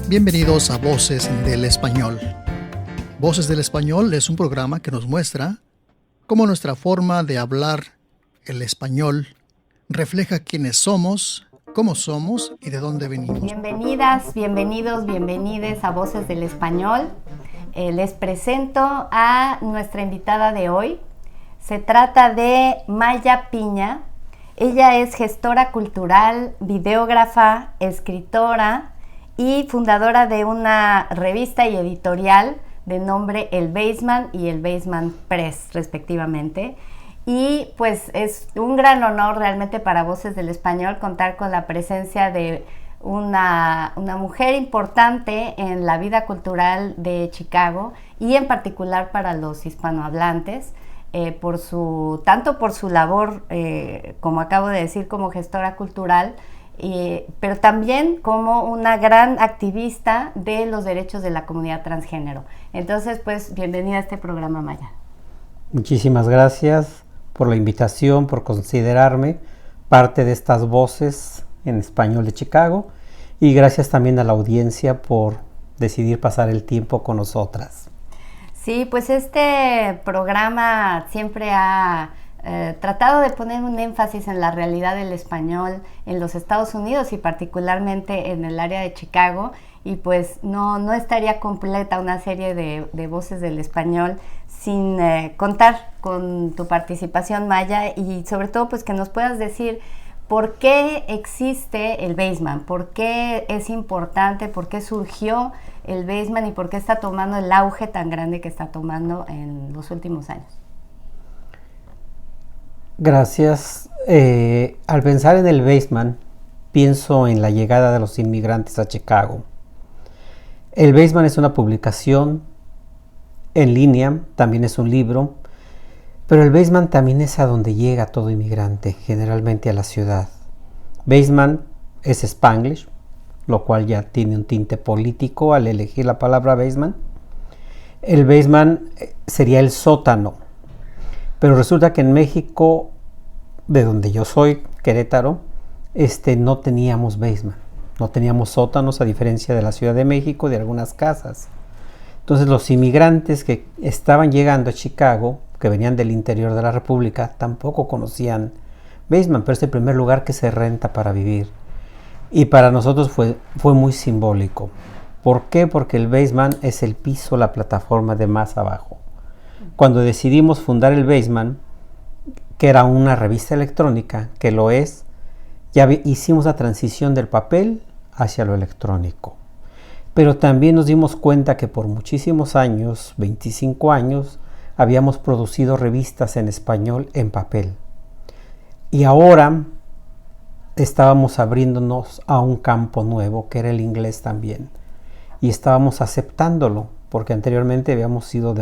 Bienvenidos a Voces del Español. Voces del Español es un programa que nos muestra cómo nuestra forma de hablar el español refleja quiénes somos, cómo somos y de dónde venimos. Bienvenidas, bienvenidos, bienvenides a Voces del Español. Les presento a nuestra invitada de hoy. Se trata de Maya Piña. Ella es gestora cultural, videógrafa, escritora y fundadora de una revista y editorial de nombre El Basement y El Basement Press, respectivamente. Y pues es un gran honor realmente para Voces del Español contar con la presencia de una mujer importante en la vida cultural de Chicago y en particular para los hispanohablantes, tanto por su labor, como acabo de decir, como gestora cultural, pero también como una gran activista de los derechos de la comunidad transgénero. Entonces, pues, bienvenida a este programa, Maya. Muchísimas gracias por la invitación, por considerarme parte de estas voces en español de Chicago, y gracias también a la audiencia por decidir pasar el tiempo con nosotras. Sí, pues este programa siempre ha tratado de poner un énfasis en la realidad del español en los Estados Unidos y particularmente en el área de Chicago, y pues no estaría completa una serie de Voces del Español sin contar con tu participación, Maya, y sobre todo pues que nos puedas decir por qué existe el Basement, por qué es importante, por qué surgió el Basement y por qué está tomando el auge tan grande que está tomando en los últimos años. Gracias. Al pensar en el Basement, pienso en la llegada de los inmigrantes a Chicago. El Basement es una publicación en línea, también es un libro, pero el Basement también es a donde llega todo inmigrante, generalmente a la ciudad. Basement es Spanglish, lo cual ya tiene un tinte político al elegir la palabra Basement. El Basement sería el sótano, pero resulta que en México, de donde yo soy, Querétaro, no teníamos Basement, no teníamos sótanos, a diferencia de la Ciudad de México, de algunas casas. Entonces los inmigrantes que estaban llegando a Chicago, que venían del interior de la República, tampoco conocían Basement, pero es el primer lugar que se renta para vivir. Y para nosotros fue muy simbólico. ¿Por qué? Porque el Basement es el piso, la plataforma de más abajo. Cuando decidimos fundar el Basement, que era una revista electrónica, que lo es, ya hicimos la transición del papel hacia lo electrónico. Pero también nos dimos cuenta que por muchísimos años, 25 años, habíamos producido revistas en español en papel. Y ahora estábamos abriéndonos a un campo nuevo, que era el inglés también. Y estábamos aceptándolo, porque anteriormente habíamos sido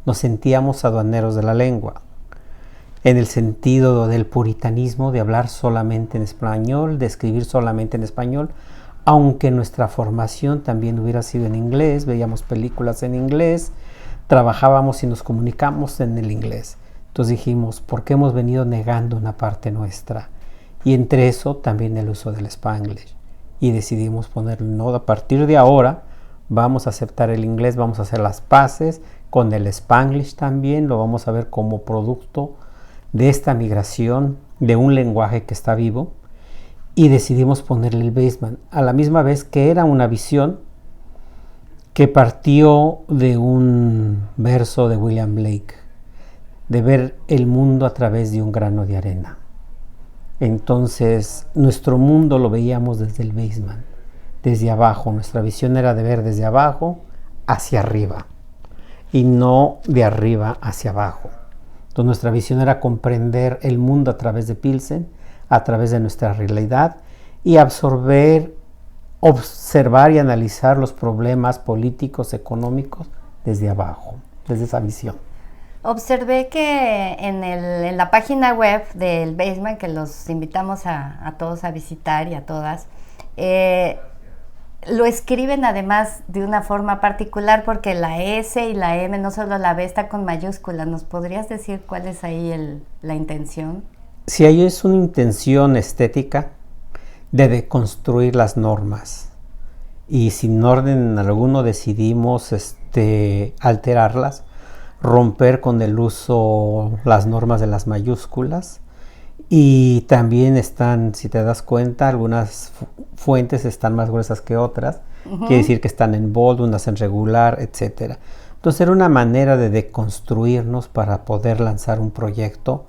nos sentíamos aduaneros de la lengua, en el sentido del puritanismo, de hablar solamente en español, de escribir solamente en español, aunque nuestra formación también hubiera sido en inglés, veíamos películas en inglés, trabajábamos y nos comunicamos en el inglés. Entonces dijimos, ¿por qué hemos venido negando una parte nuestra? Y entre eso también el uso del Spanglish. Y decidimos ponerlo, no, a partir de ahora vamos a aceptar el inglés, vamos a hacer las paces con el Spanglish también, lo vamos a ver como producto de esta migración de un lenguaje que está vivo, y decidimos ponerle el Basement, a la misma vez que era una visión que partió de un verso de William Blake, de ver el mundo a través de un grano de arena. Entonces, nuestro mundo lo veíamos desde el Basement, desde abajo. Nuestra visión era de ver desde abajo hacia arriba y no de arriba hacia abajo. Entonces, nuestra visión era comprender el mundo a través de Pilsen, a través de nuestra realidad, y observar y analizar los problemas políticos, económicos desde abajo, desde esa visión. Observé que en la página web del Basement, que los invitamos a todos a visitar y a todas, lo escriben además de una forma particular, porque la S y la M, no solo la B, está con mayúscula. ¿Nos podrías decir cuál es ahí la intención? Si ahí es una intención estética de deconstruir las normas y sin orden alguno decidimos alterarlas, romper con el uso las normas de las mayúsculas. Y también están, si te das cuenta, algunas fuentes están más gruesas que otras. Quiere decir que están en bold, unas en regular, etc. Entonces era una manera de deconstruirnos para poder lanzar un proyecto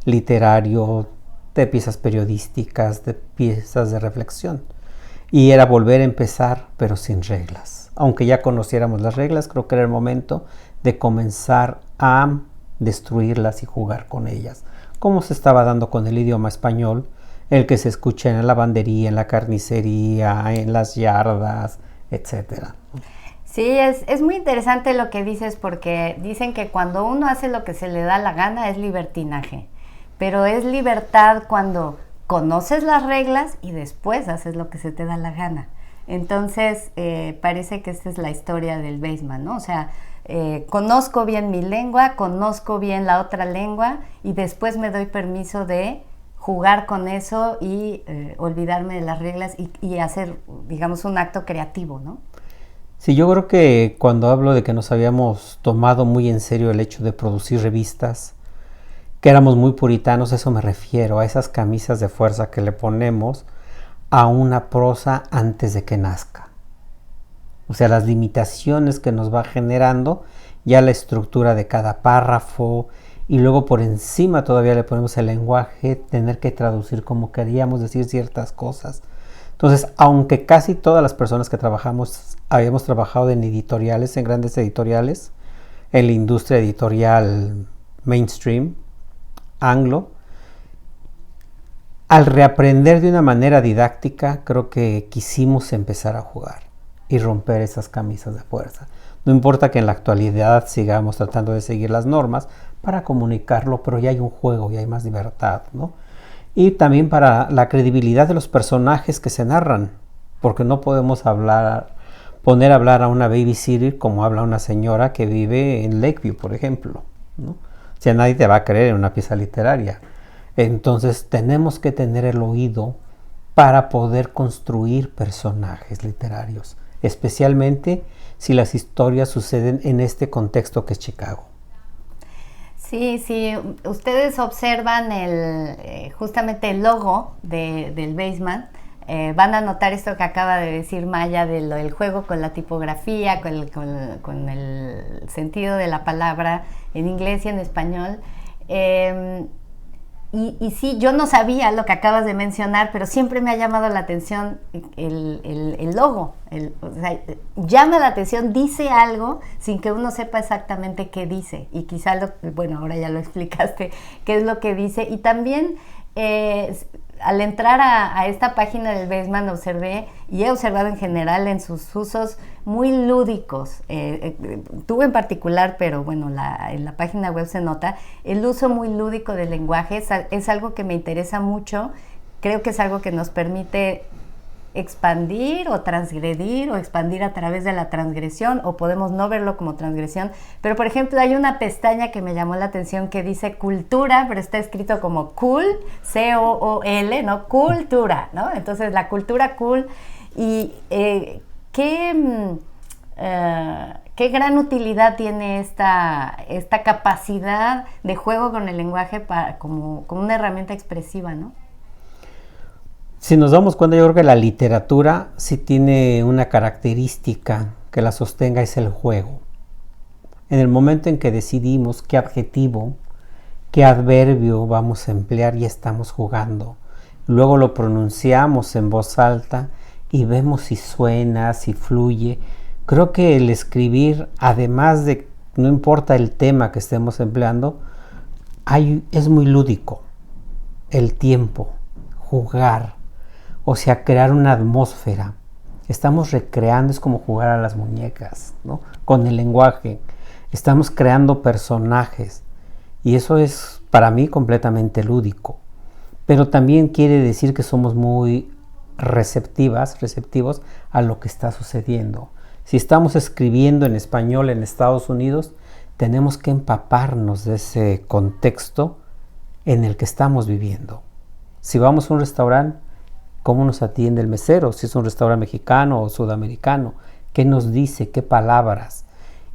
literario, de piezas periodísticas, de piezas de reflexión. Y era volver a empezar, pero sin reglas. Aunque ya conociéramos las reglas, creo que era el momento de comenzar a destruirlas y jugar con ellas, como se estaba dando con el idioma español, el que se escucha en la lavandería, en la carnicería, en las yardas, etc. Sí, es muy interesante lo que dices, porque dicen que cuando uno hace lo que se le da la gana es libertinaje, pero es libertad cuando conoces las reglas y después haces lo que se te da la gana. Entonces, parece que esta es la historia del Weisman, ¿no? O sea, conozco bien mi lengua, conozco bien la otra lengua y después me doy permiso de jugar con eso y olvidarme de las reglas y hacer, digamos, un acto creativo, ¿no? Sí, yo creo que cuando hablo de que nos habíamos tomado muy en serio el hecho de producir revistas, que éramos muy puritanos, eso me refiero a esas camisas de fuerza que le ponemos a una prosa antes de que nazca. O sea, las limitaciones que nos va generando ya la estructura de cada párrafo, y luego por encima todavía le ponemos el lenguaje, tener que traducir como queríamos decir ciertas cosas. Entonces, aunque casi todas las personas que trabajamos habíamos trabajado en editoriales, en grandes editoriales, en la industria editorial mainstream, anglo, al reaprender de una manera didáctica, creo que quisimos empezar a jugar y romper esas camisas de fuerza. No importa que en la actualidad sigamos tratando de seguir las normas para comunicarlo, pero ya hay un juego y hay más libertad, ¿no? Y también para la credibilidad de los personajes que se narran, porque no podemos poner a hablar a una babysitter como habla una señora que vive en Lakeview, por ejemplo, ¿no? O sea, nadie te va a creer en una pieza literaria. Entonces tenemos que tener el oído para poder construir personajes literarios, especialmente si las historias suceden en este contexto que es Chicago. Sí, sí, ustedes observan justamente el logo del Weisman, van a notar esto que acaba de decir Maya del juego con la tipografía, con el sentido de la palabra en inglés y en español. Y sí, yo no sabía lo que acabas de mencionar, pero siempre me ha llamado la atención el logo. O sea, llama la atención, dice algo sin que uno sepa exactamente qué dice. Y quizá, bueno, ahora ya lo explicaste, qué es lo que dice. Y también, al entrar a esta página del Weisman, observé, y he observado en general en sus usos muy lúdicos, tú en particular, pero bueno, en la página web se nota, el uso muy lúdico del lenguaje es algo que me interesa mucho. Creo que es algo que nos permite expandir o transgredir o expandir a través de la transgresión, o podemos no verlo como transgresión. Pero por ejemplo, hay una pestaña que me llamó la atención que dice cultura, pero está escrito como cool, C-O-O-L, ¿no? Cultura, ¿no? Entonces la cultura cool. Y qué gran utilidad tiene esta capacidad de juego con el lenguaje como una herramienta expresiva, ¿no? Si nos damos cuenta, yo creo que la literatura sí tiene una característica que la sostenga, es el juego. En el momento en que decidimos qué adjetivo, qué adverbio vamos a emplear, ya estamos jugando. Luego lo pronunciamos en voz alta y vemos si suena, si fluye. Creo que el escribir, además de, no importa el tema que estemos empleando, es muy lúdico. El tiempo, jugar. O sea, crear una atmósfera. Estamos recreando, es como jugar a las muñecas, ¿no? Con el lenguaje. Estamos creando personajes. Y eso es para mí completamente lúdico. Pero también quiere decir que somos muy receptivos a lo que está sucediendo. Si estamos escribiendo en español en Estados Unidos, tenemos que empaparnos de ese contexto en el que estamos viviendo. Si vamos a un restaurante, cómo nos atiende el mesero, si es un restaurante mexicano o sudamericano, qué nos dice, qué palabras.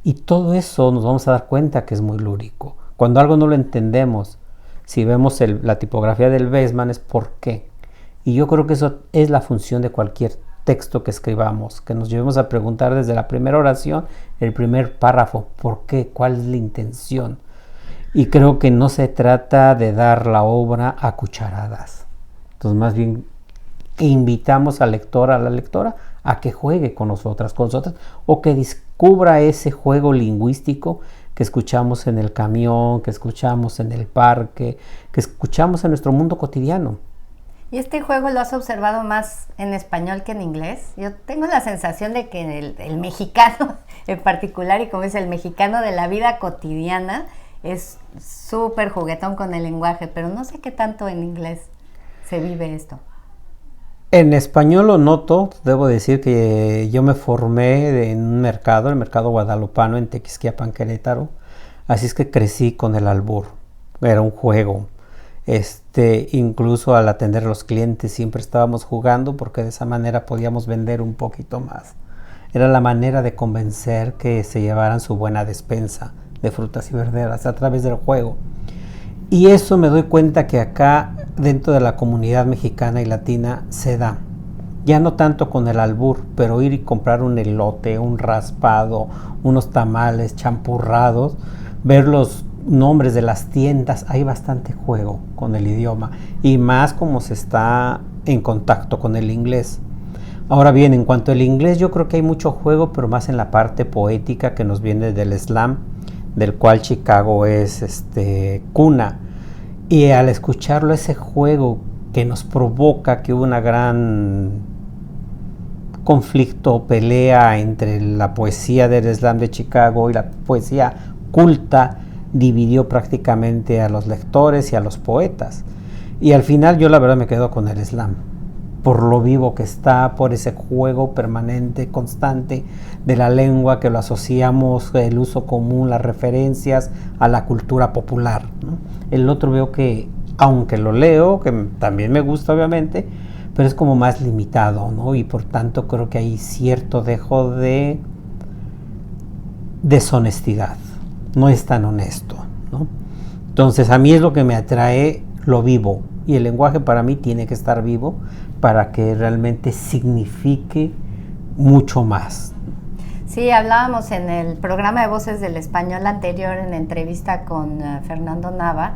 Y todo eso nos vamos a dar cuenta que es muy lúdico. Cuando algo no lo entendemos, si vemos la tipografía del Weisman es por qué. Y yo creo que eso es la función de cualquier texto que escribamos, que nos llevemos a preguntar desde la primera oración, el primer párrafo, ¿por qué? ¿Cuál es la intención? Y creo que no se trata de dar la obra a cucharadas. Entonces, más bien, invitamos al lector, a la lectora, a que juegue con nosotras, o que descubra ese juego lingüístico que escuchamos en el camión, que escuchamos en el parque, que escuchamos en nuestro mundo cotidiano. ¿Y este juego lo has observado más en español que en inglés? Yo tengo la sensación de que el mexicano en particular, y como es el mexicano de la vida cotidiana, es súper juguetón con el lenguaje, pero no sé qué tanto en inglés se vive esto. En español lo noto, debo decir que yo me formé en un mercado, el mercado guadalupano en Tequisquiapan, Querétaro, así es que crecí con el albur, era un juego. Incluso al atender a los clientes siempre estábamos jugando porque de esa manera podíamos vender un poquito más. Era la manera de convencer que se llevaran su buena despensa de frutas y verduras a través del juego. Y eso me doy cuenta que acá dentro de la comunidad mexicana y latina se da. Ya no tanto con el albur, pero ir y comprar un elote, un raspado, unos tamales champurrados, ver los nombres de las tiendas, hay bastante juego con el idioma y más como se está en contacto con el inglés. Ahora bien, en cuanto al inglés, yo creo que hay mucho juego, pero más en la parte poética que nos viene del slam, del cual Chicago es cuna. Y al escucharlo, ese juego que nos provoca que hubo una gran conflicto, pelea entre la poesía del slam de Chicago y la poesía culta, dividió prácticamente a los lectores y a los poetas. Y al final yo la verdad me quedo con el slam, por lo vivo que está, por ese juego permanente, constante de la lengua, que lo asociamos, el uso común, las referencias a la cultura popular, ¿no? El otro veo que, aunque lo leo, que también me gusta obviamente, pero es como más limitado, ¿no? Y por tanto creo que hay cierto dejo de deshonestidad. No es tan honesto, ¿no? Entonces a mí es lo que me atrae, lo vivo, y el lenguaje para mí tiene que estar vivo para que realmente signifique mucho más. Sí, hablábamos en el programa de Voces del Español anterior, en la entrevista con Fernando Nava,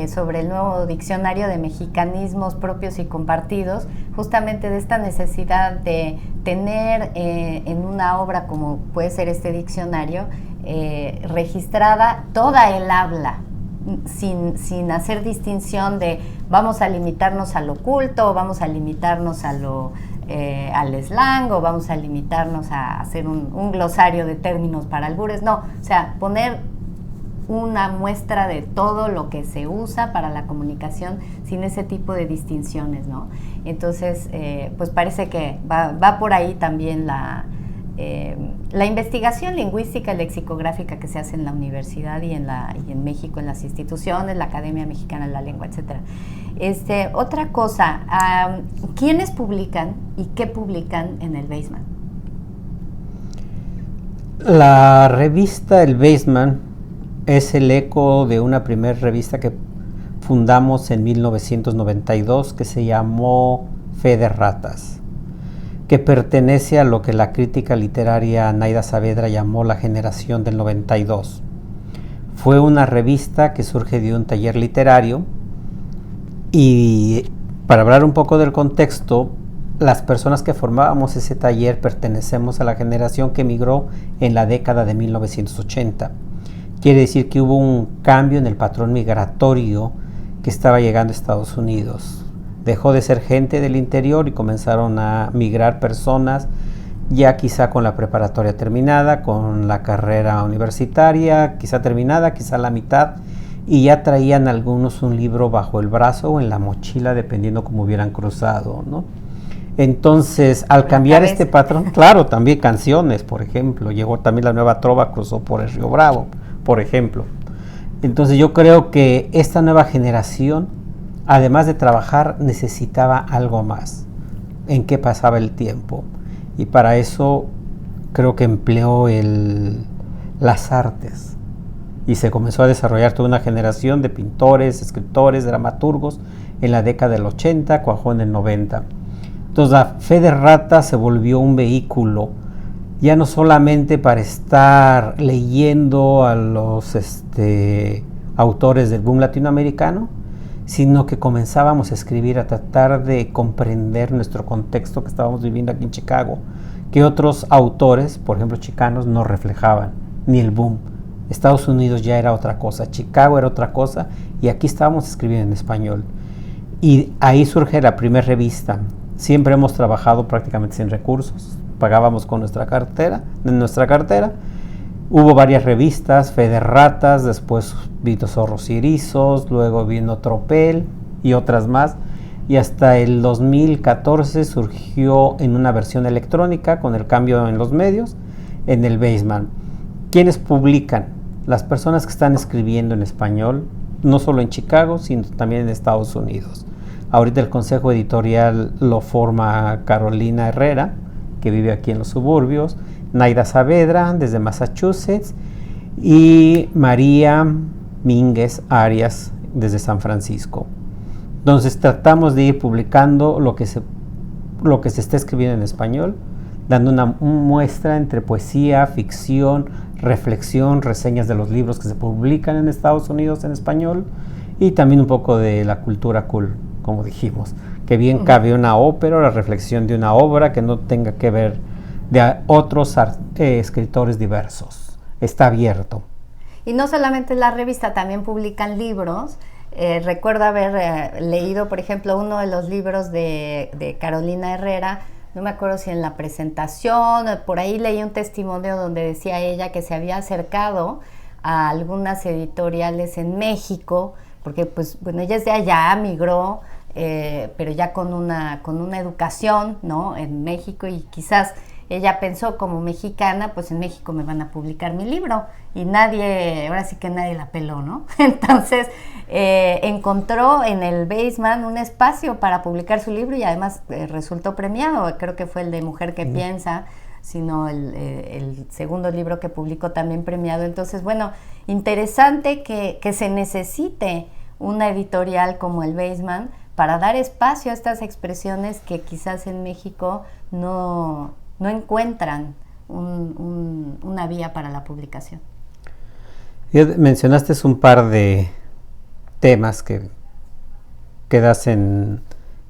sobre el nuevo diccionario de mexicanismos propios y compartidos, justamente de esta necesidad de tener en una obra como puede ser este diccionario, registrada toda el habla, sin hacer distinción de vamos a limitarnos a lo culto, o vamos a limitarnos a al slang, o vamos a limitarnos a hacer un glosario de términos para albures. No, o sea, poner una muestra de todo lo que se usa para la comunicación sin ese tipo de distinciones, ¿no? Entonces, pues parece que va por ahí también la investigación lingüística y lexicográfica que se hace en la universidad y en México, en las instituciones, la Academia Mexicana de la Lengua, etcétera. Otra cosa, ¿quiénes publican y qué publican en el Weisman? La revista El Weisman es el eco de una primera revista que fundamos en 1992 que se llamó Fe de Ratas, que pertenece a lo que la crítica literaria Naida Saavedra llamó la generación del 92. Fue una revista que surge de un taller literario y, para hablar un poco del contexto, las personas que formábamos ese taller pertenecemos a la generación que emigró en la década de 1980. Quiere decir que hubo un cambio en el patrón migratorio que estaba llegando a Estados Unidos. Dejó de ser gente del interior y comenzaron a migrar personas ya quizá con la preparatoria terminada, con la carrera universitaria quizá terminada, quizá la mitad, y ya traían algunos un libro bajo el brazo o en la mochila, dependiendo cómo hubieran cruzado, ¿no? Entonces, al cambiar este patrón, claro, también canciones, por ejemplo, llegó también la nueva trova, cruzó por el Río Bravo, por ejemplo. Entonces yo creo que esta nueva generación, además de trabajar, necesitaba algo más. en qué pasaba el tiempo. Y para eso creo que empleó las artes. Y se comenzó a desarrollar toda una generación de pintores, escritores, dramaturgos en la década del 80, cuajó en el 90. Entonces la Fe de Rata se volvió un vehículo, ya no solamente para estar leyendo a los autores del boom latinoamericano, sino que comenzábamos a escribir, a tratar de comprender nuestro contexto que estábamos viviendo aquí en Chicago, que otros autores, por ejemplo chicanos, no reflejaban, ni el boom. Estados Unidos ya era otra cosa, Chicago era otra cosa, y aquí estábamos escribiendo en español. Y ahí surge la primera revista. Siempre hemos trabajado prácticamente sin recursos, pagábamos con nuestra cartera. Hubo varias revistas, Fe de Ratas, después vino Zorros y Erizos, luego vino Tropel y otras más. Y hasta el 2014 surgió en una versión electrónica, con el cambio en los medios, en el Baseman. ¿Quiénes publican? Las personas que están escribiendo en español, no solo en Chicago, sino también en Estados Unidos. Ahorita el consejo editorial lo forma Carolina Herrera, que vive aquí en los suburbios, Naida Saavedra, desde Massachusetts, y María Mínguez Arias, desde San Francisco. Entonces tratamos de ir publicando lo que se está escribiendo en español, dando una muestra entre poesía, ficción, reflexión, reseñas de los libros que se publican en Estados Unidos en español, y también un poco de la cultura cool, como dijimos, que bien cabe una ópera, la reflexión de una obra que no tenga que ver de otros escritores diversos. Está abierto. Y no solamente la revista, también publican libros. Recuerdo haber leído, por ejemplo, uno de los libros de Carolina Herrera. No me acuerdo si en la presentación, por ahí leí un testimonio donde decía ella que se había acercado a algunas editoriales en México, porque pues bueno, ella es de allá, migró, pero ya con una educación, ¿no?, en México, y quizás ella pensó, como mexicana, pues en México me van a publicar mi libro, y ahora sí que nadie la peló, ¿no? Entonces encontró en el Baseman un espacio para publicar su libro, y además resultó premiado. Creo que fue el de Mujer que Piensa, sino el segundo libro que publicó también premiado. Entonces, bueno, interesante que se necesite una editorial como el Baseman para dar espacio a estas expresiones que quizás en México no encuentran una vía para la publicación. Mencionaste un par de temas que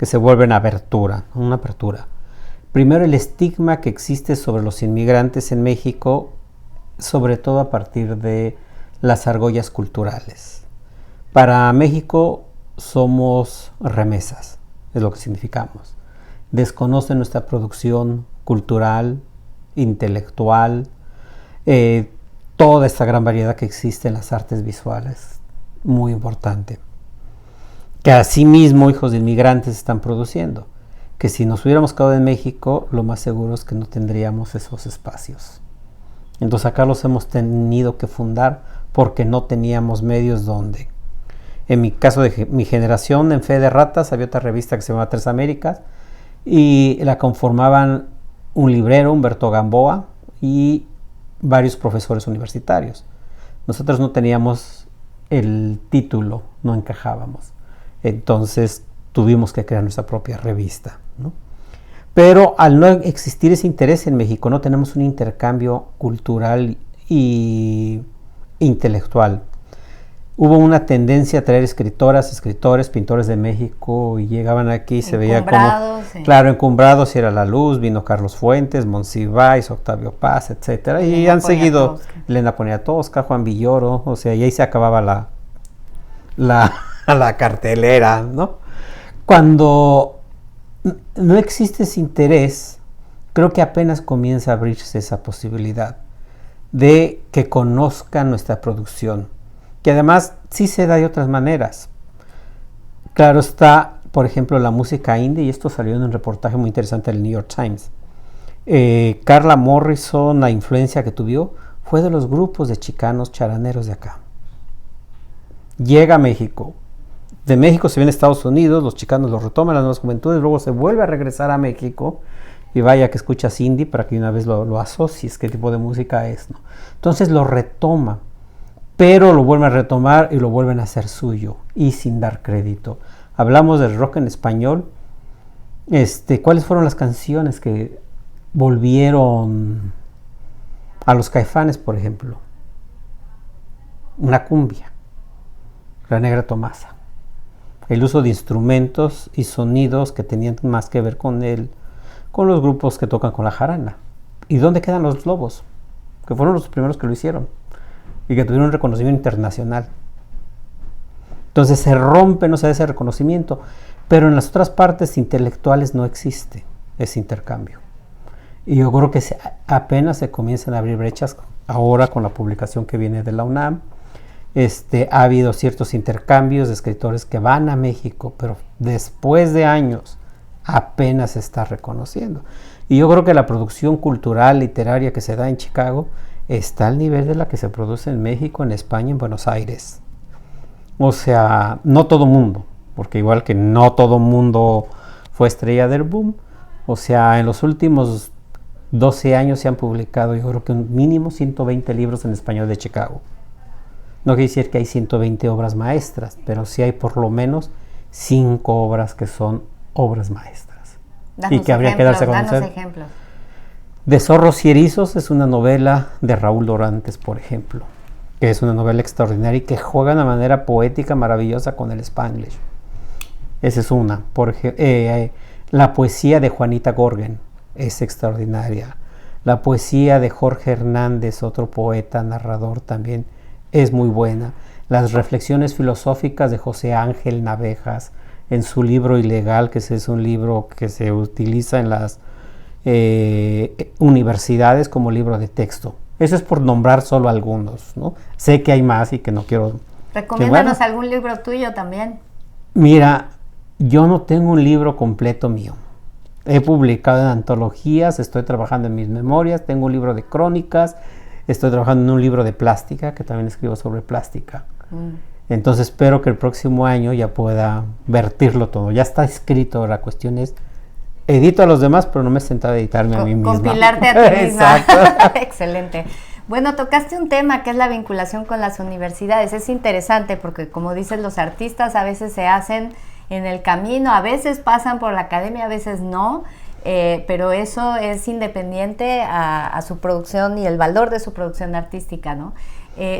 se vuelven una apertura. Primero, el estigma que existe sobre los inmigrantes en México, sobre todo a partir de las argollas culturales. Para México somos remesas, es lo que significamos. Desconocen nuestra producción cultural, intelectual, toda esta gran variedad que existe en las artes visuales, muy importante. Que asimismo hijos de inmigrantes están produciendo, que si nos hubiéramos quedado en México, lo más seguro es que no tendríamos esos espacios. Entonces acá los hemos tenido que fundar porque no teníamos medios donde. En mi caso de mi generación, en Fe de Ratas, había otra revista que se llamaba Tres Américas, y la conformaban un librero, Humberto Gamboa, y varios profesores universitarios. Nosotros no teníamos el título, no encajábamos. Entonces tuvimos que crear nuestra propia revista, ¿no? Pero al no existir ese interés en México, no tenemos un intercambio cultural y intelectual. Hubo una tendencia a traer escritoras, escritores, pintores de México, y llegaban aquí y se veía como, sí. Claro, encumbrados, y era la luz. Vino Carlos Fuentes, Monsiváis, Octavio Paz, etcétera, y han seguido Elena Poniatowska, Juan Villoro, o sea, y ahí se acababa la cartelera, ¿no? Cuando no existe ese interés, creo que apenas comienza a abrirse esa posibilidad de que conozcan nuestra producción, que además sí se da de otras maneras. Claro está, por ejemplo, la música indie, y esto salió en un reportaje muy interesante del New York Times. Carla Morrison, la influencia que tuvo fue de los grupos de chicanos charaneros de acá. Llega a México, de México se viene a Estados Unidos, los chicanos lo retoman, las nuevas juventudes, luego se vuelve a regresar a México, y vaya que escuchas indie para que una vez lo asocies, qué tipo de música es, ¿no? Entonces lo retoma, pero lo vuelven a retomar y lo vuelven a hacer suyo, y sin dar crédito. Hablamos del rock en español. ¿Cuáles fueron las canciones que volvieron a los Caifanes, por ejemplo? Una cumbia, La Negra Tomasa. El uso de instrumentos y sonidos que tenían más que ver con los grupos que tocan con la jarana. ¿Y dónde quedan los Lobos? Que fueron los primeros que lo hicieron y que tuvieron un reconocimiento internacional. Entonces se rompe, no se da ese reconocimiento, pero en las otras partes intelectuales no existe ese intercambio. Y yo creo que apenas se comienzan a abrir brechas ahora con la publicación que viene de la UNAM. Ha habido ciertos intercambios de escritores que van a México, pero después de años apenas se está reconociendo. Y yo creo que la producción cultural, literaria que se da en Chicago está al nivel de la que se produce en México, en España, en Buenos Aires. O sea, no todo mundo, porque igual que no todo mundo fue estrella del boom. O sea, en los últimos 12 años se han publicado, yo creo que un mínimo 120 libros en español de Chicago. No quiere decir que hay 120 obras maestras, pero sí hay por lo menos 5 obras que son obras maestras. Danos y que habría que darse a conocer. Danos ejemplos. De Zorros y Erizos es una novela de Raúl Dorantes, por ejemplo, que es una novela extraordinaria y que juega de una manera poética maravillosa con el Spanglish. Esa es una. La poesía de Juanita Gorgen es extraordinaria. La poesía de Jorge Hernández, otro poeta, narrador también, es muy buena. Las reflexiones filosóficas de José Ángel Navejas en su libro Ilegal, que es un libro que se utiliza en las universidades como libro de texto. Eso es por nombrar solo algunos, ¿no? Sé que hay más y que no quiero... Recomiéndanos algún libro tuyo también. Mira, yo no tengo un libro completo mío. He publicado en antologías, estoy trabajando en mis memorias, tengo un libro de crónicas, estoy trabajando en un libro de plástica, que también escribo sobre plástica. Entonces espero que el próximo año ya pueda vertirlo todo. Ya está escrito, la cuestión es, edito a los demás, pero no me he sentado a editarme a mí misma. Compilarte a ti misma. Exacto. Excelente. Bueno, tocaste un tema que es la vinculación con las universidades. Es interesante porque, como dices, los artistas a veces se hacen en el camino, a veces pasan por la academia, a veces no, pero eso es independiente a su producción y el valor de su producción artística, ¿no?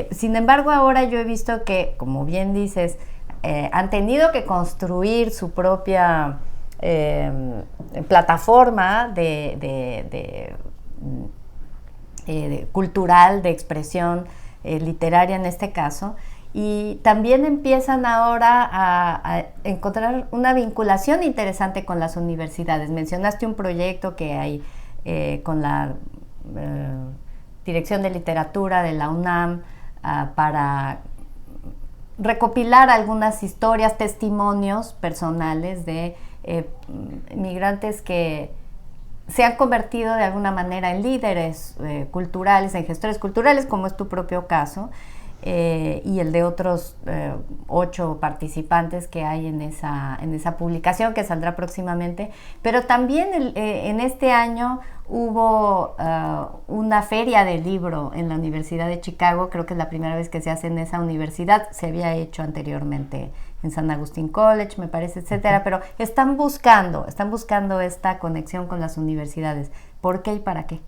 Sin embargo, ahora yo he visto que, como bien dices, han tenido que construir su propia plataforma cultural, de expresión literaria en este caso, y también empiezan ahora a encontrar una vinculación interesante con las universidades. Mencionaste un proyecto que hay con la Dirección de Literatura de la UNAM para recopilar algunas historias, testimonios personales de migrantes que se han convertido de alguna manera en líderes culturales, en gestores culturales, como es tu propio caso, y el de otros 8 participantes que hay en esa publicación que saldrá próximamente. Pero también en este año hubo una feria del libro en la Universidad de Chicago. Creo que es la primera vez que se hace en esa universidad. Se había hecho anteriormente en San Agustín College, me parece, etcétera, pero están buscando esta conexión con las universidades. ¿Por qué y para qué?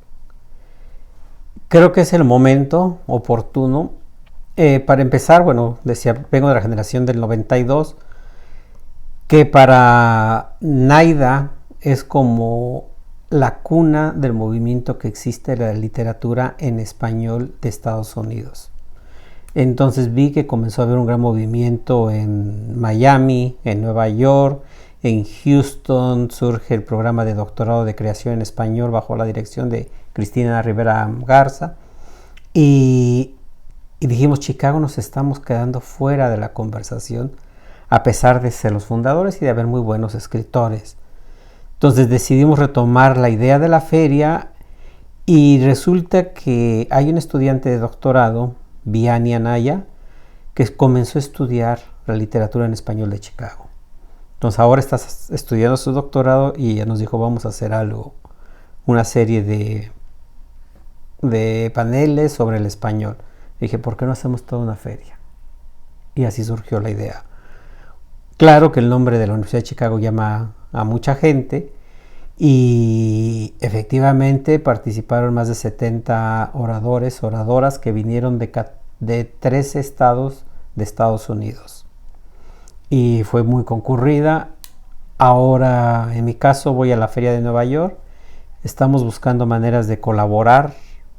Creo que es el momento oportuno. Para empezar, bueno, decía, vengo de la generación del 92, que para Naida es como la cuna del movimiento que existe de la literatura en español de Estados Unidos. Entonces vi que comenzó a haber un gran movimiento en Miami, en Nueva York, en Houston. Surge el programa de doctorado de creación en español bajo la dirección de Cristina Rivera Garza. Y dijimos, Chicago, nos estamos quedando fuera de la conversación, a pesar de ser los fundadores y de haber muy buenos escritores. Entonces decidimos retomar la idea de la feria y resulta que hay un estudiante de doctorado, Vianney Anaya, que comenzó a estudiar la literatura en español de Chicago. Entonces ahora estás estudiando su doctorado y ella nos dijo, vamos a hacer algo, una serie de paneles sobre el español. Y dije, ¿por qué no hacemos toda una feria? Y así surgió la idea. Claro que el nombre de la Universidad de Chicago llama a mucha gente y efectivamente participaron más de 70 oradores, oradoras que vinieron de 13 estados de Estados Unidos. Y fue muy concurrida. Ahora, en mi caso, voy a la Feria de Nueva York. Estamos buscando maneras de colaborar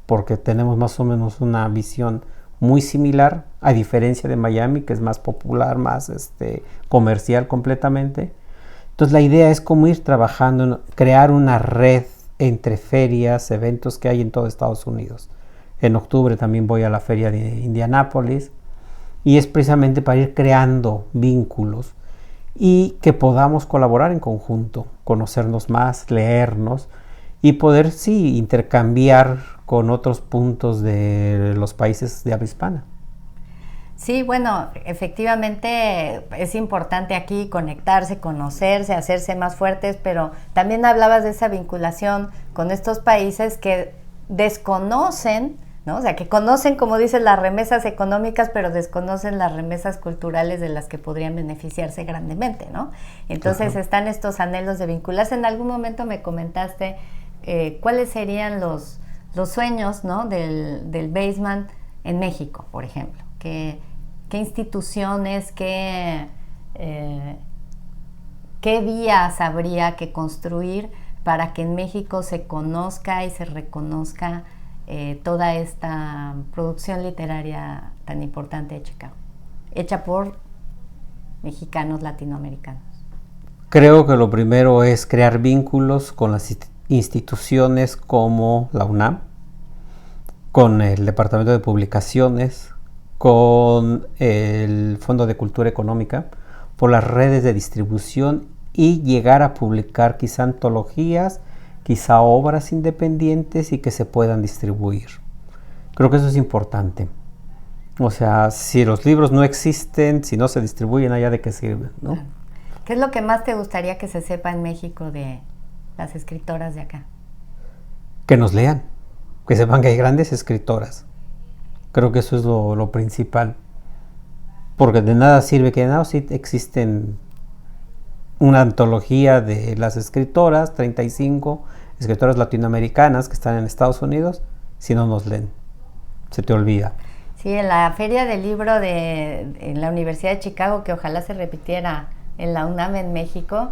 porque tenemos más o menos una visión muy similar, a diferencia de Miami, que es más popular, más comercial completamente. Entonces la idea es cómo ir trabajando, crear una red entre ferias, eventos que hay en todo Estados Unidos. En octubre también voy a la feria de Indianápolis y es precisamente para ir creando vínculos y que podamos colaborar en conjunto, conocernos más, leernos y poder sí intercambiar con otros puntos de los países de habla hispana. Sí, bueno, efectivamente es importante aquí conectarse, conocerse, hacerse más fuertes, pero también hablabas de esa vinculación con estos países que desconocen, ¿no? O sea, que conocen, como dices, las remesas económicas, pero desconocen las remesas culturales de las que podrían beneficiarse grandemente, ¿no? Entonces están estos anhelos de vincularse. En algún momento me comentaste cuáles serían los sueños, ¿no? del Baseman en México, por ejemplo. ¿Qué instituciones, qué vías habría que construir para que en México se conozca y se reconozca toda esta producción literaria tan importante de Chicago, hecha por mexicanos latinoamericanos? Creo que lo primero es crear vínculos con las instituciones como la UNAM, con el Departamento de Publicaciones, con el Fondo de Cultura Económica, por las redes de distribución y llegar a publicar quizá antologías, quizá obras independientes y que se puedan distribuir. Creo que eso es importante. O sea, si los libros no existen, si no se distribuyen, ¿allá de qué sirven, no? ¿Qué es lo que más te gustaría que se sepa en México de las escritoras de acá? Que nos lean, que sepan que hay grandes escritoras. Creo que eso es lo principal. Porque de nada sirve que sí existen una antología de las escritoras, 35 escritoras latinoamericanas que están en Estados Unidos, si no nos leen. Se te olvida. Sí, en la Feria del Libro en la Universidad de Chicago, que ojalá se repitiera en la UNAM en México,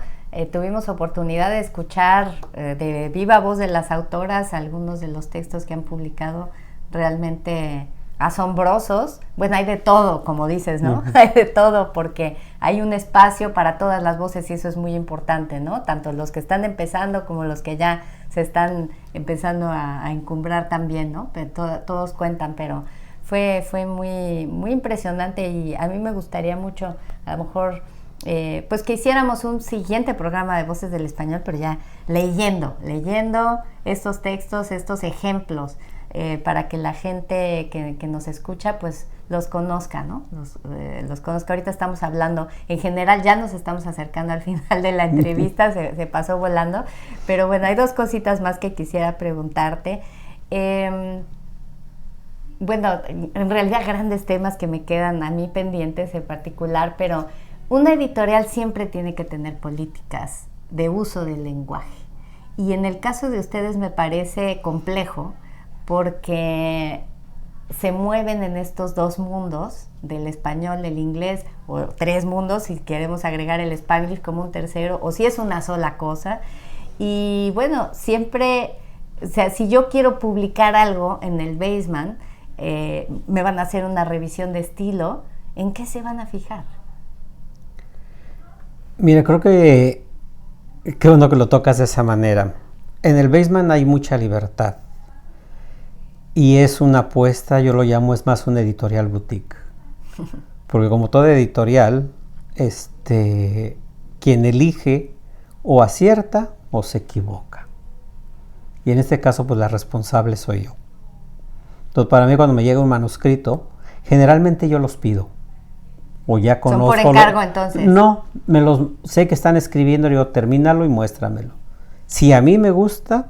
tuvimos oportunidad de escuchar de viva voz de las autoras algunos de los textos que han publicado, realmente asombrosos. Bueno, hay de todo, como dices, ¿no? Uh-huh. Hay de todo, porque hay un espacio para todas las voces y eso es muy importante, ¿no? Tanto los que están empezando como los que ya se están empezando a encumbrar también, ¿no? Pero todos cuentan, pero fue muy, muy impresionante y a mí me gustaría mucho, a lo mejor, pues que hiciéramos un siguiente programa de Voces del Español, pero ya leyendo estos textos, estos ejemplos, para que la gente que nos escucha pues los conozca, ¿no? Los conozca. Ahorita estamos hablando, en general ya nos estamos acercando al final de la entrevista, se pasó volando, pero bueno, hay dos cositas más que quisiera preguntarte. Bueno, en realidad grandes temas que me quedan a mí pendientes en particular, pero una editorial siempre tiene que tener políticas de uso del lenguaje. Y en el caso de ustedes me parece complejo porque se mueven en estos dos mundos, del español, del inglés, o tres mundos si queremos agregar el Spanglish como un tercero, o si es una sola cosa. Y bueno, siempre, o sea, si yo quiero publicar algo en el Baseman, me van a hacer una revisión de estilo. ¿En qué se van a fijar? Mira, creo que qué bueno que lo tocas de esa manera. En el Baseman hay mucha libertad. Y es una apuesta, yo lo llamo, es más una editorial boutique. Porque como toda editorial, quien elige o acierta o se equivoca. Y en este caso, pues la responsable soy yo. Entonces, para mí, cuando me llega un manuscrito, generalmente yo los pido. o ya conozco. Son por encargo, entonces. No, sé que están escribiendo, digo, termínalo y muéstramelo. Si a mí me gusta,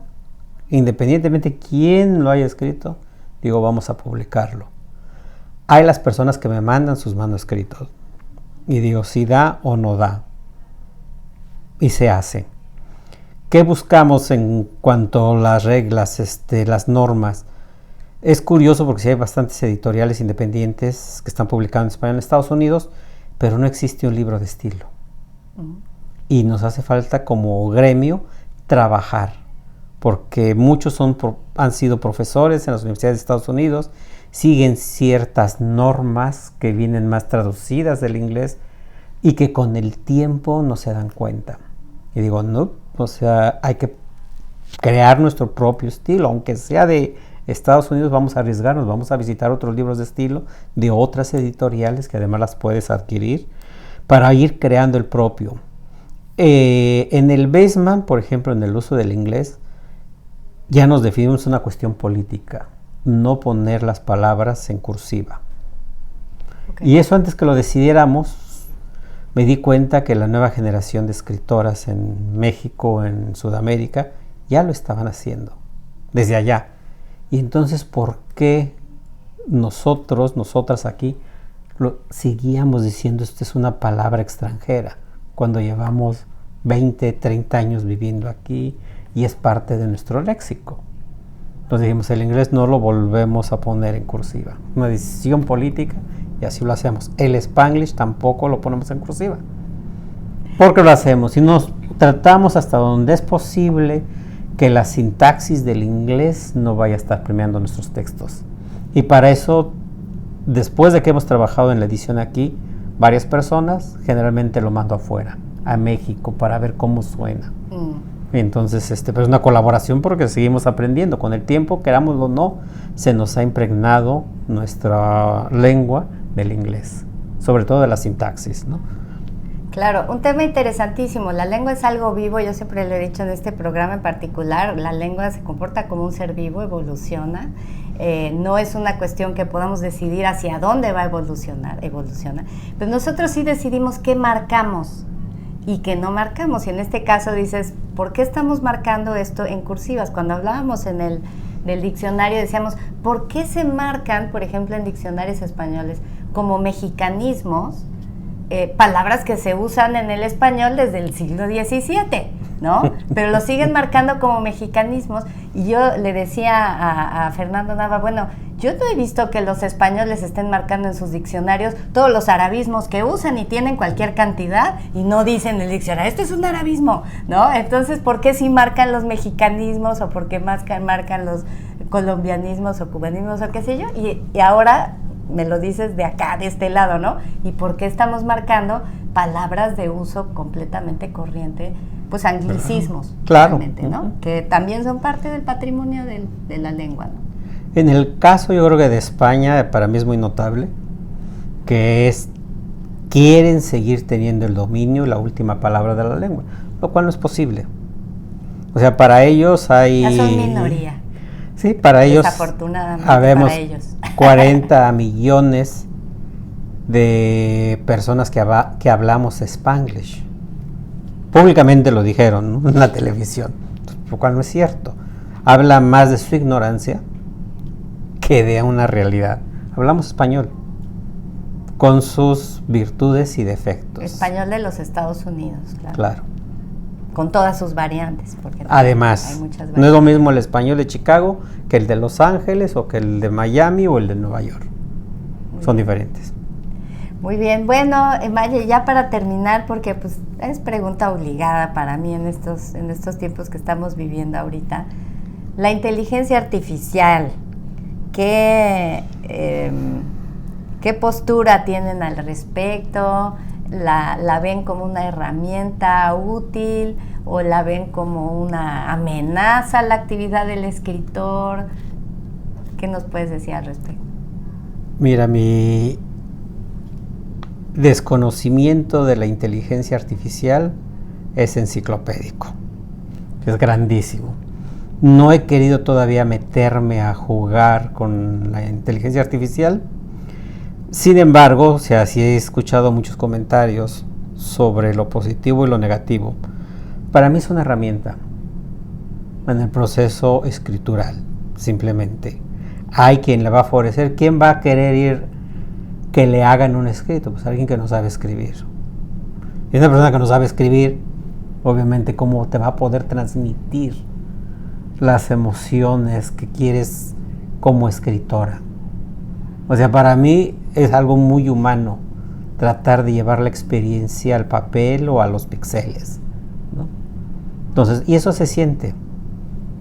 independientemente quién lo haya escrito, digo, vamos a publicarlo. Hay las personas que me mandan sus manuscritos y digo, si da o no da. Y se hace. ¿Qué buscamos en cuanto a las reglas, las normas? Es curioso porque sí hay bastantes editoriales independientes que están publicando en español en Estados Unidos, pero no existe un libro de estilo. Y nos hace falta como gremio trabajar, porque muchos han sido profesores en las universidades de Estados Unidos, siguen ciertas normas que vienen más traducidas del inglés y que con el tiempo no se dan cuenta. Y digo, no, o sea, hay que crear nuestro propio estilo, aunque sea de Estados Unidos, vamos a arriesgarnos, vamos a visitar otros libros de estilo de otras editoriales que además las puedes adquirir para ir creando el propio. En el Baseman, por ejemplo, en el uso del inglés, ya nos definimos una cuestión política, no poner las palabras en cursiva. Okay. Y eso antes que lo decidiéramos, me di cuenta que la nueva generación de escritoras en México, en Sudamérica, ya lo estaban haciendo, desde allá. Y entonces, ¿por qué nosotras aquí, seguíamos diciendo esto es una palabra extranjera, cuando llevamos 20, 30 años viviendo aquí y es parte de nuestro léxico? Entonces dijimos, el inglés no lo volvemos a poner en cursiva, una decisión política, y así lo hacemos. El Spanglish tampoco lo ponemos en cursiva. ¿Por qué lo hacemos? Y nos tratamos hasta donde es posible que la sintaxis del inglés no vaya a estar premiando nuestros textos. Y para eso, después de que hemos trabajado en la edición aquí, varias personas, generalmente lo mando afuera, a México, para ver cómo suena. Entonces, pero es una colaboración porque seguimos aprendiendo. Con el tiempo, querámoslo o no, se nos ha impregnado nuestra lengua del inglés, sobre todo de la sintaxis, ¿no? Claro, un tema interesantísimo. La lengua es algo vivo, yo siempre lo he dicho en este programa en particular, la lengua se comporta como un ser vivo, evoluciona. No es una cuestión que podamos decidir hacia dónde va a evoluciona. Pues nosotros sí decidimos qué marcamos y qué no marcamos. Y en este caso dices, ¿por qué estamos marcando esto en cursivas? Cuando hablábamos del diccionario decíamos, ¿por qué se marcan, por ejemplo, en diccionarios españoles como mexicanismos, palabras que se usan en el español desde el siglo XVII, ¿no? Pero lo siguen marcando como mexicanismos? Y yo le decía a Fernando Nava, bueno, yo no he visto que los españoles estén marcando en sus diccionarios todos los arabismos que usan y tienen cualquier cantidad y no dicen en el diccionario, esto es un arabismo, ¿no? Entonces, ¿por qué sí marcan los mexicanismos o por qué marcan los colombianismos o cubanismos o qué sé yo? Y ahora me lo dices de acá, de este lado, ¿no? ¿Y por qué estamos marcando palabras de uso completamente corriente? Pues anglicismos, claro, realmente, ¿no? Que también son parte del patrimonio de la lengua, ¿no? En el caso, yo creo que de España, para mí es muy notable, que quieren seguir teniendo el dominio, la última palabra de la lengua, lo cual no es posible. O sea, para ellos hay... Ya son minoría. Sí, para ellos, desafortunadamente, habemos para ellos 40 millones de personas que hablamos Spanglish. Públicamente lo dijeron, ¿no?, en la televisión, lo cual no es cierto. Habla más de su ignorancia que de una realidad. Hablamos español, con sus virtudes y defectos. Español de los Estados Unidos, claro. Claro. Con todas sus variantes. Porque además, hay muchas variantes. No es lo mismo el español de Chicago que el de Los Ángeles o que el de Miami o el de Nueva York. Son diferentes. Muy bien, bueno, Maya, ya para terminar, porque pues es pregunta obligada para mí en estos tiempos que estamos viviendo ahorita. La inteligencia artificial, ¿qué postura tienen al respecto? ¿La ven como una herramienta útil o la ven como una amenaza a la actividad del escritor? ¿Qué nos puedes decir al respecto? Mira, mi desconocimiento de la inteligencia artificial es enciclopédico, es grandísimo. No he querido todavía meterme a jugar con la inteligencia artificial. Sin embargo, o sea, sí he escuchado muchos comentarios sobre lo positivo y lo negativo. Para mí es una herramienta en el proceso escritural, simplemente. Hay quien le va a favorecer. ¿Quién va a querer ir que le hagan un escrito? Pues alguien que no sabe escribir. Y una persona que no sabe escribir, obviamente, ¿cómo te va a poder transmitir las emociones que quieres como escritora? O sea, para mí es algo muy humano tratar de llevar la experiencia al papel o a los píxeles, ¿no? Entonces, y eso se siente.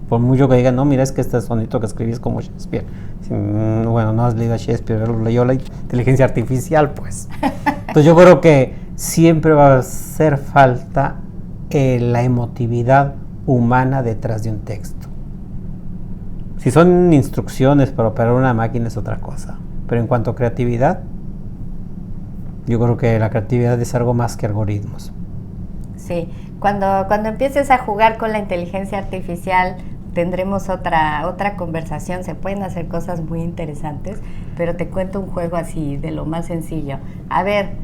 Por mucho que digan, no, mira, es que este sonito que escribí es como Shakespeare. Bueno, no has leído a Shakespeare, lo leyó la inteligencia artificial, pues. Entonces yo creo que siempre va a hacer falta la emotividad humana detrás de un texto. Si son instrucciones para operar una máquina es otra cosa. Pero en cuanto a creatividad, yo creo que la creatividad es algo más que algoritmos. Sí, cuando empieces a jugar con la inteligencia artificial tendremos otra conversación. Se pueden hacer cosas muy interesantes, pero te cuento un juego así de lo más sencillo. A ver,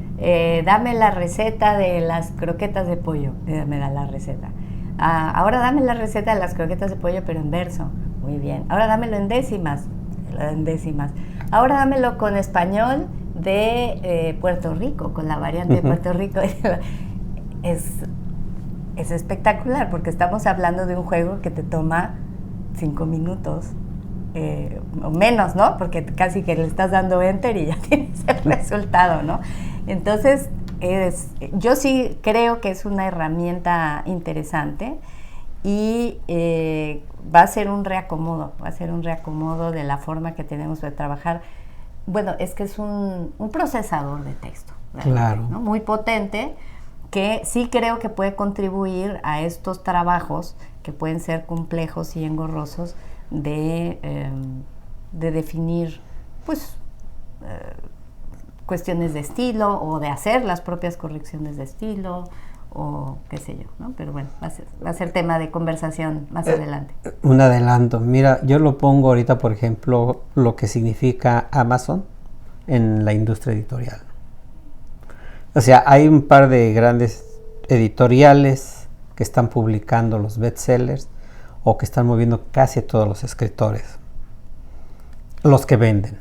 dame la receta de las croquetas de pollo. Me da la receta. Ahora dame la receta de las croquetas de pollo, pero en verso. Muy bien. Ahora dámelo en décimas. Ahora dámelo con español de Puerto Rico, con la variante de Puerto Rico. Es espectacular porque estamos hablando de un juego que te toma 5 minutos o menos, ¿no? Porque casi que le estás dando enter y ya tienes el resultado, ¿no? Entonces, yo sí creo que es una herramienta interesante y va a ser un reacomodo de la forma que tenemos de trabajar. Bueno, es que es un procesador de texto, claro, ¿no? Muy potente, que sí creo que puede contribuir a estos trabajos que pueden ser complejos y engorrosos de definir, pues, cuestiones de estilo o de hacer las propias correcciones de estilo o qué sé yo, ¿no? Pero bueno, va a ser tema de conversación más adelante. Un adelanto. Mira, yo lo pongo ahorita, por ejemplo, lo que significa Amazon en la industria editorial. O sea, hay un par de grandes editoriales que están publicando los bestsellers o que están moviendo casi a todos los escritores, los que venden.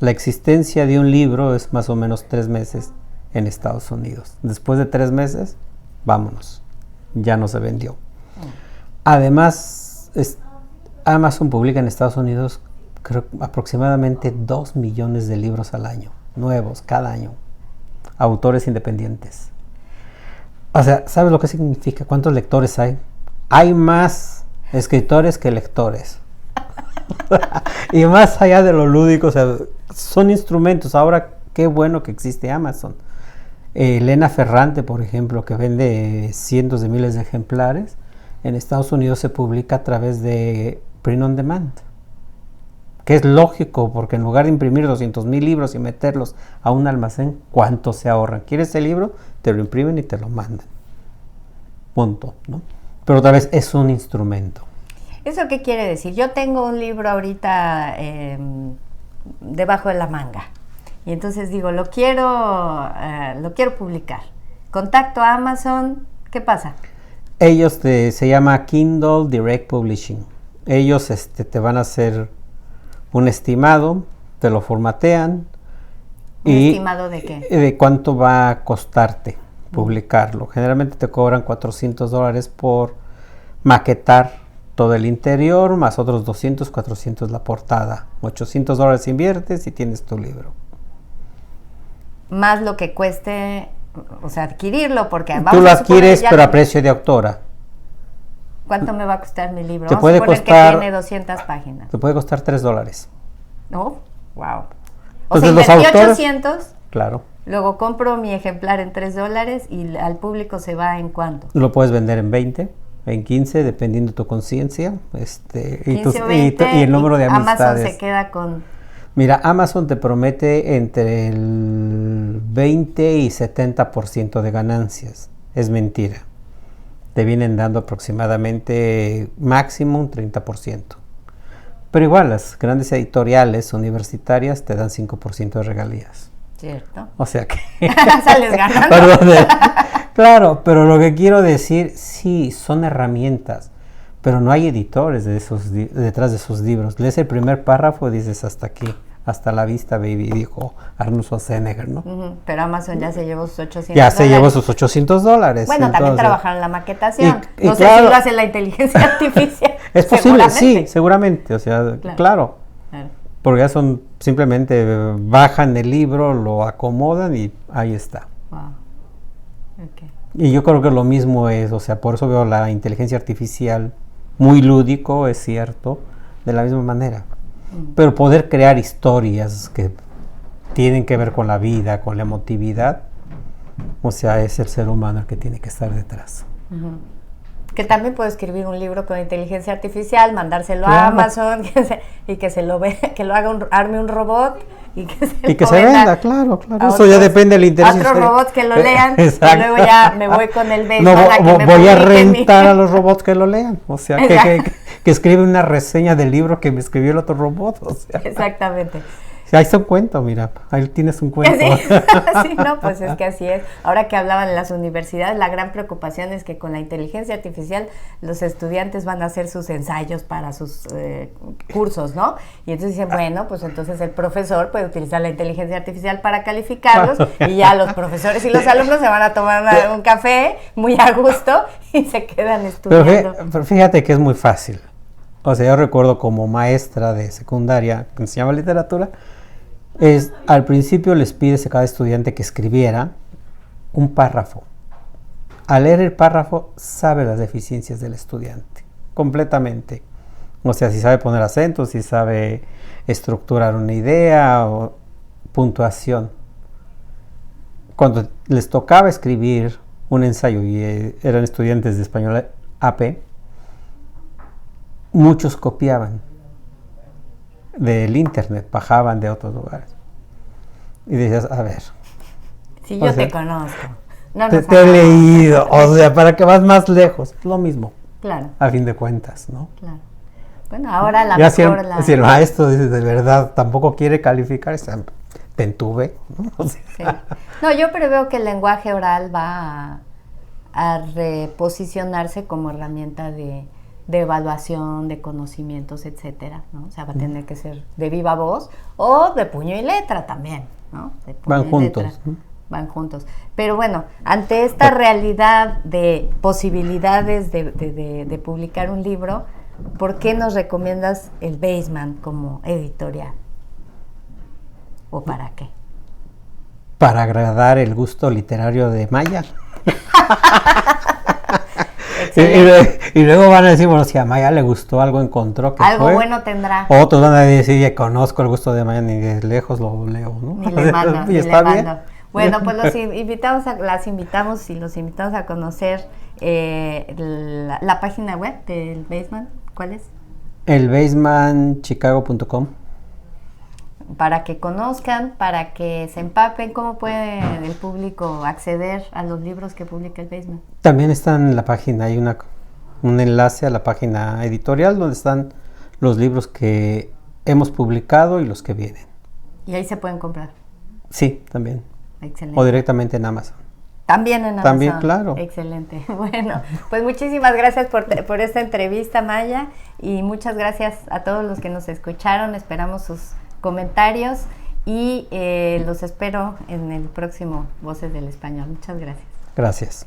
La existencia de un libro es más o menos 3 meses en Estados Unidos. Después de 3 meses, vámonos, ya no se vendió. Además, Amazon publica en Estados Unidos, creo, aproximadamente 2 millones de libros al año, nuevos, cada año. Autores independientes. O sea, ¿sabes lo que significa? ¿Cuántos lectores hay? Hay más escritores que lectores. Y más allá de lo lúdico, o sea, son instrumentos. Ahora, qué bueno que existe Amazon. Elena Ferrante, por ejemplo, que vende cientos de miles de ejemplares, en Estados Unidos se publica a través de Print on Demand. Que es lógico, porque en lugar de imprimir 200,000 libros y meterlos a un almacén, ¿cuánto se ahorran? ¿Quieres el libro? Te lo imprimen y te lo mandan. Punto, ¿no? Pero otra vez es un instrumento. ¿Eso qué quiere decir? Yo tengo un libro ahorita debajo de la manga y entonces digo, lo quiero publicar. Contacto a Amazon, ¿qué pasa? Ellos se llama Kindle Direct Publishing. Ellos te van a hacer un estimado, te lo formatean. ¿Un estimado de qué? De cuánto va a costarte publicarlo. Generalmente te cobran $400 por maquetar todo el interior, más otros 200, 400 la portada. $800 inviertes y tienes tu libro. Más lo que cueste, o sea, adquirirlo, porque vamos tú lo adquieres, pero a precio de autora. ¿Cuánto me va a costar mi libro? Te puede costar, que tiene 200 páginas. Te puede costar $3. ¿No? Wow. O Entonces, sea, invertí autores, 800. Claro. Luego compro mi ejemplar en $3 y al público se va ¿en cuánto? Lo puedes vender en 20, en 15, dependiendo de tu conciencia, y el número de amistades. Amazon se queda con... Mira, Amazon te promete entre el 20 y 70% de ganancias. Es mentira. Te vienen dando aproximadamente máximo un 30%. Pero igual, las grandes editoriales universitarias te dan 5% de regalías. Cierto. O sea que... Sales ganando. Perdón, claro, pero lo que quiero decir, sí, son herramientas, pero no hay editores detrás de esos libros. Lees el primer párrafo y dices hasta aquí, hasta la vista, baby, dijo Arnold Schwarzenegger, ¿no? Pero Amazon ya se llevó sus $800. Ya se llevó sus $800. Bueno, entonces, también trabajaron la maquetación. y No sé claro, si lo hace la inteligencia artificial. es posible, sí, seguramente, o sea, claro. Porque ya son, simplemente bajan el libro, lo acomodan y ahí está. Wow. Okay. Y yo creo que lo mismo es, o sea, por eso veo la inteligencia artificial muy lúdico, es cierto, de la misma manera. Pero poder crear historias que tienen que ver con la vida, con la emotividad, o sea, es el ser humano el que tiene que estar detrás. Que también puede escribir un libro con inteligencia artificial, mandárselo Claro. a Amazon y que se lo que lo haga arme un robot y que se venda, claro. Eso ya depende del interés. A otros robots que lo lean. Exacto. Y luego ya me voy con el No, baseball voy a rentar a los robots que lo lean. O sea, que escribe una reseña del libro que me escribió el otro robot. O sea. Exactamente. Ahí está un cuento, mira, ahí tienes un cuento. Sí, sí, no, pues es que así es. Ahora que hablaban en las universidades, la gran preocupación es que con la inteligencia artificial los estudiantes van a hacer sus ensayos para sus cursos, ¿no? Y entonces dicen, bueno, pues entonces el profesor puede utilizar la inteligencia artificial para calificarlos y ya los profesores y los alumnos se van a tomar un café muy a gusto y se quedan estudiando. Pero fíjate que es muy fácil. O sea, yo recuerdo como maestra de secundaria que enseñaba literatura, al principio les pides a cada estudiante que escribiera un párrafo. Al leer el párrafo, sabe las deficiencias del estudiante, completamente. O sea, si sabe poner acentos, si sabe estructurar una idea o puntuación. Cuando les tocaba escribir un ensayo y eran estudiantes de español AP, muchos copiaban del internet, bajaban de otros lugares. Y decías, a ver. Si yo te conozco. No te he leído, o sea, para que vas más lejos. Lo mismo. Claro. A fin de cuentas, ¿no? Claro. Bueno, ahora la ya mejor... Si el maestro dice de verdad tampoco quiere calificar, te entuve, ¿no? O sea, sí. No, yo preveo que el lenguaje oral va a reposicionarse como herramienta de evaluación, de conocimientos, etcétera, ¿no? O sea, va a tener que ser de viva voz o de puño y letra también, ¿no? Van juntos. Van juntos. Pero bueno, ante esta realidad de posibilidades de publicar un libro, ¿por qué nos recomiendas el Baseman como editorial? ¿O para qué? Para agradar el gusto literario de Maya. Y luego van a decir, bueno, si a Maya le gustó, algo encontró que algo fue, bueno tendrá. Otros van a decir, ya conozco el gusto de Maya, ni de lejos lo leo, ¿no? Ni le mando, y ni está le bien. mando. Bueno, pues los invitamos y los invitamos a conocer la página web del Baseman. ¿Cuál es? Elbasemanchicago.com. Para que conozcan, para que se empapen, ¿cómo puede el público acceder a los libros que publica el Baseman? También está en la página, hay un enlace a la página editorial donde están los libros que hemos publicado y los que vienen. Y ahí se pueden comprar. Sí, también. Excelente. O directamente en Amazon. También en Amazon. También, claro. Excelente. Bueno, pues muchísimas gracias por esta entrevista, Maya, y muchas gracias a todos los que nos escucharon. Esperamos sus comentarios y los espero en el próximo Voces del Español. Muchas gracias. Gracias.